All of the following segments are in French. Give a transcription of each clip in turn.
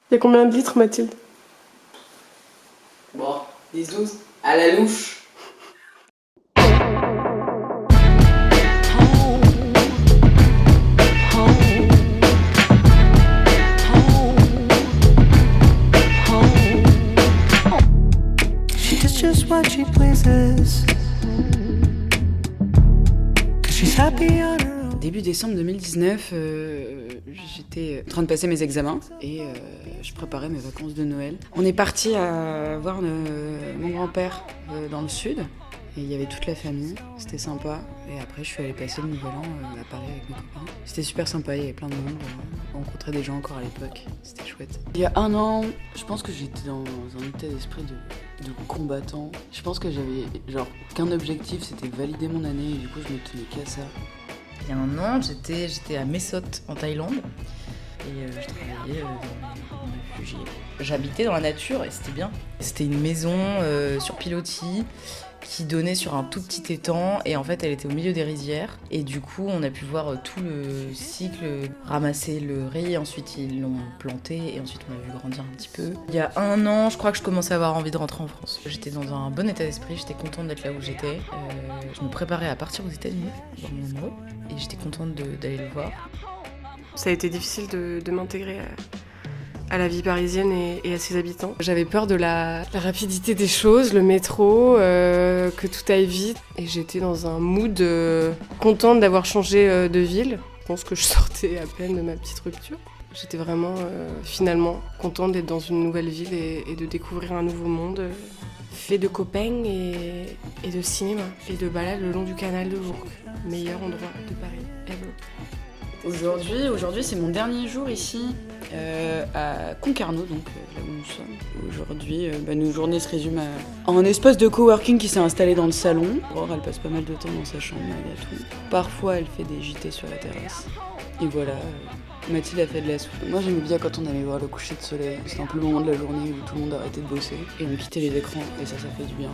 Il y a combien de litres, Mathilde? Bon, 10-12, à la louche. She's just what she pleases. 'Cause she's happy on her own. Début décembre 2019, j'étais en train de passer mes examens et je préparais mes vacances de Noël. On est parti voir mon grand-père dans le sud et il y avait toute la famille, c'était sympa. Et après je suis allée passer le nouvel an à Paris avec mes copains. C'était super sympa, il y avait plein de monde, on rencontrait des gens encore à l'époque, c'était chouette. Il y a un an, je pense que j'étais dans un état d'esprit de combattant. Je pense que j'avais genre qu'un objectif, c'était valider mon année et du coup je me tenais qu'à ça. Il y a un an, j'étais à Mae Sot en Thaïlande et je travaillais dans les réfugiés. J'habitais dans la nature et c'était bien. C'était une maison sur pilotis qui donnait sur un tout petit étang et en fait elle était au milieu des rizières et du coup on a pu voir tout le cycle, ramasser le riz, ensuite ils l'ont planté et ensuite on l'a vu grandir un petit peu. Il y a un an, je crois que je commençais à avoir envie de rentrer en France. J'étais dans un bon état d'esprit, j'étais contente d'être là où j'étais. Je me préparais à partir aux États-Unis, dans mon amoureux, et j'étais contente d'aller le voir. Ça a été difficile de m'intégrer à la vie parisienne et à ses habitants. J'avais peur de la rapidité des choses, le métro, que tout aille vite. Et j'étais dans un mood contente d'avoir changé de ville. Je pense que je sortais à peine de ma petite rupture. J'étais vraiment finalement contente d'être dans une nouvelle ville et de découvrir un nouveau monde fait de copains et de cinéma et de balades le long du canal de Bourg. Meilleur endroit de Paris ever. Aujourd'hui, c'est mon dernier jour ici à Concarneau, donc là où nous sommes. Aujourd'hui, nos journées se résument à un espace de coworking qui s'est installé dans le salon. Aurore, elle passe pas mal de temps dans sa chambre malgré tout. Parfois, elle fait des JT sur la terrasse. Et voilà, Mathilde a fait de la soupe. Moi, j'aimais bien quand on allait voir le coucher de soleil. C'était un peu le moment de la journée où tout le monde arrêtait de bosser. Et on quittait les écrans, et ça fait du bien.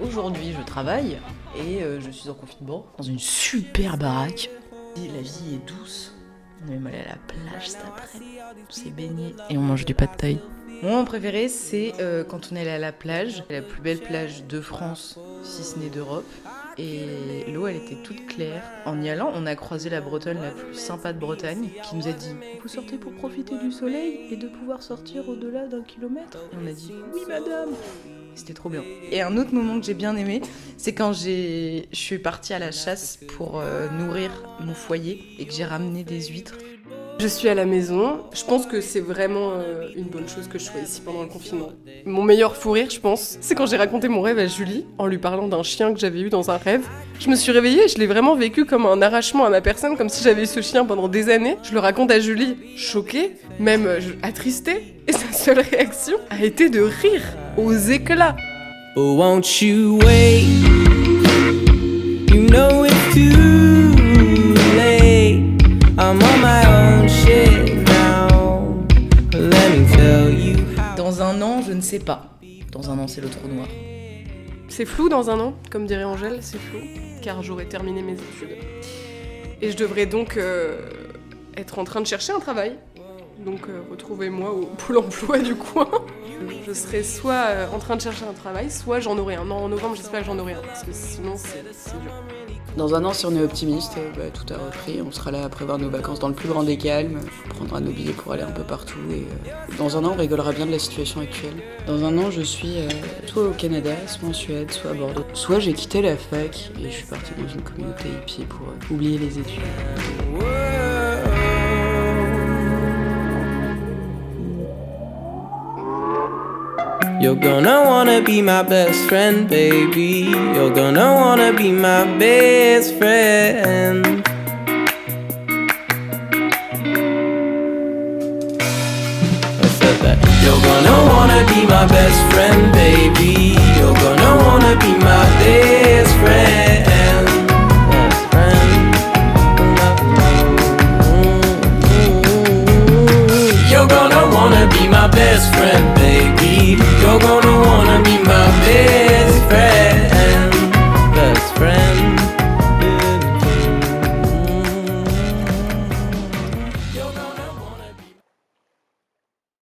Aujourd'hui, je travaille et je suis en confinement dans une super baraque. La vie est douce. On est même allé à la plage cet après-midi. On s'est baigné et on mange du pad thaï. Mon moment préféré, c'est quand on est allé à la plage. La plus belle plage de France, si ce n'est d'Europe. Et l'eau, elle était toute claire. En y allant, on a croisé la Bretonne la plus sympa de Bretagne qui nous a dit « Vous sortez pour profiter du soleil et de pouvoir sortir au-delà d'1 kilomètre ?» Et on a dit « Oui, madame !» C'était trop bien. Et un autre moment que j'ai bien aimé, c'est quand je suis partie à la chasse pour nourrir mon foyer et que j'ai ramené des huîtres. Je suis à la maison. Je pense que c'est vraiment une bonne chose que je sois ici pendant le confinement. Mon meilleur fou rire, je pense, c'est quand j'ai raconté mon rêve à Julie en lui parlant d'un chien que j'avais eu dans un rêve. Je me suis réveillée et je l'ai vraiment vécu comme un arrachement à ma personne, comme si j'avais eu ce chien pendant des années. Je le raconte à Julie, choquée, même attristée. Et sa seule réaction a été de rire aux éclats. Oh, won't you wait? You know it's too late. I'm on my own shit now. Let me tell you how. Dans un an, je ne sais pas. Dans un an, c'est le trou noir. C'est flou dans un an, comme dirait Angèle, c'est flou, car j'aurai terminé mes études. Et je devrais donc être en train de chercher un travail. Donc retrouvez-moi au Pôle emploi du coin. Je serai soit en train de chercher un travail, soit j'en aurai un. Non, en novembre, j'espère que j'en aurai un, parce que sinon, c'est dur. Dans un an, si on est optimiste, tout a repris. On sera là à prévoir nos vacances dans le plus grand des calmes. On prendra nos billets pour aller un peu partout. Et dans un an, on rigolera bien de la situation actuelle. Dans un an, je suis soit au Canada, soit en Suède, soit à Bordeaux. Soit j'ai quitté la fac et je suis partie dans une communauté hippie pour oublier les études. You're gonna wanna be my best friend, baby. You're gonna wanna be my best friend. I said that. You're gonna wanna be my best friend, baby. You're gonna wanna be my best friend. Best friend. You're gonna wanna be my best friend, baby. You're gonna wanna be my best